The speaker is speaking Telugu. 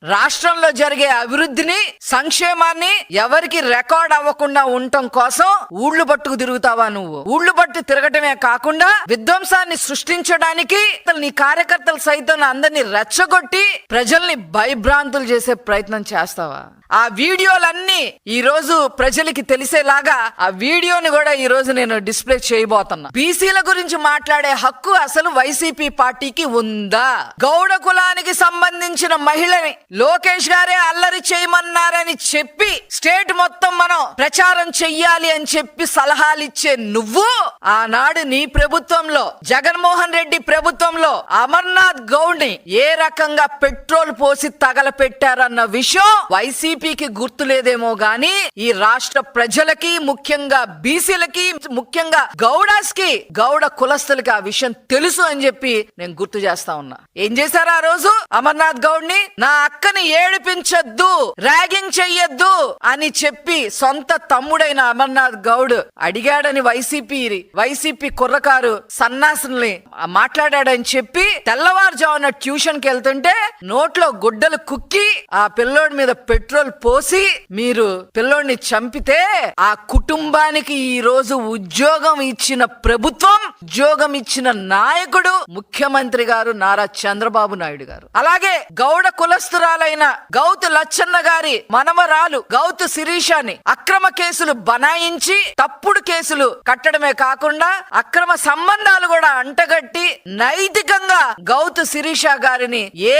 రాష్ట్రంలో జరిగే అభివృద్ధిని, సంక్షేమాన్ని ఎవరికి రికార్డ్ అవ్వకుండా ఉండటం కోసం ఊళ్ళు పట్టుకు తిరుగుతావా నువ్వు? ఊళ్ళు పట్టు తిరగటమే కాకుండా విధ్వంసాన్ని సృష్టించడానికి నీ కార్యకర్తలు సైతం అందరినీ రెచ్చగొట్టి ప్రజల్ని భయభ్రాంతులు చేసే ప్రయత్నం చేస్తావా? ఆ వీడియోలన్నీ ఈ రోజు ప్రజలకి తెలిసేలాగా ఆ వీడియోని కూడా ఈ రోజు నేను డిస్ప్లే చేయబోతున్నా. బీసీల గురించి మాట్లాడే హక్కు అసలు వైసీపీ పార్టీకి ఉందా? గౌడ కులానికి సంబంధించిన మహిళని లోకేష్ గారే అల్లరి చేయమన్నారని చెప్పి స్టేట్ మొత్తం మనం ప్రచారం చెయ్యాలి అని చెప్పి సలహాలు ఇచ్చే నువ్వు ఆనాడు నీ ప్రభుత్వంలో, జగన్మోహన్ రెడ్డి ప్రభుత్వంలో అమర్నాథ్ గౌడ్ ని ఏ రకంగా పెట్రోల్ పోసి తగలపెట్టారన్న విషయం వైసీపీకి గుర్తులేదేమో గాని ఈ రాష్ట్ర ప్రజలకి, ముఖ్యంగా బీసీలకి, ముఖ్యంగా గౌడాస్ కి, గౌడ కులస్తులకి ఆ విషయం తెలుసు అని చెప్పి నేను గుర్తు చేస్తా ఉన్నా. ఏం చేశారు ఆ రోజు? అమర్నాథ్ గౌడ్ ని నా అక్కని ఏడిపించొద్దు, ర్యాగింగ్ చెయ్యొద్దు అని చెప్పి సొంత తమ్ముడైన అమర్నాథ్ గౌడ్ అడిగాడని వైసీపీ కుర్రకారు సన్నాసుల్ని మాట్లాడాడని చెప్పి తెల్లవారుజామున ట్యూషన్ కి వెళ్తుంటే నోట్లో గుడ్డలు కుక్కి ఆ పిల్లోడి మీద పెట్రోల్ పోసి మీరు పిల్లోడిని చంపితే ఆ కుటుంబానికి ఈ రోజు ఉద్యోగం ఇచ్చిన ప్రభుత్వం, ఉద్యోగం ఇచ్చిన నాయకుడు ముఖ్యమంత్రి గారు నారా చంద్రబాబు నాయుడు గారు. అలాగే గౌడ కులస్తురాలైన గౌతు లచ్చన్న గారి మనమరాలు గౌతు శిరీషాని అక్రమ కేసులు బనాయించి తప్పుడు కేసులు కట్టడమే కాకుండా అక్రమ సంబంధాలు కూడా అంటగట్టి నైతికంగా గౌతు శిరీష గారిని ఏ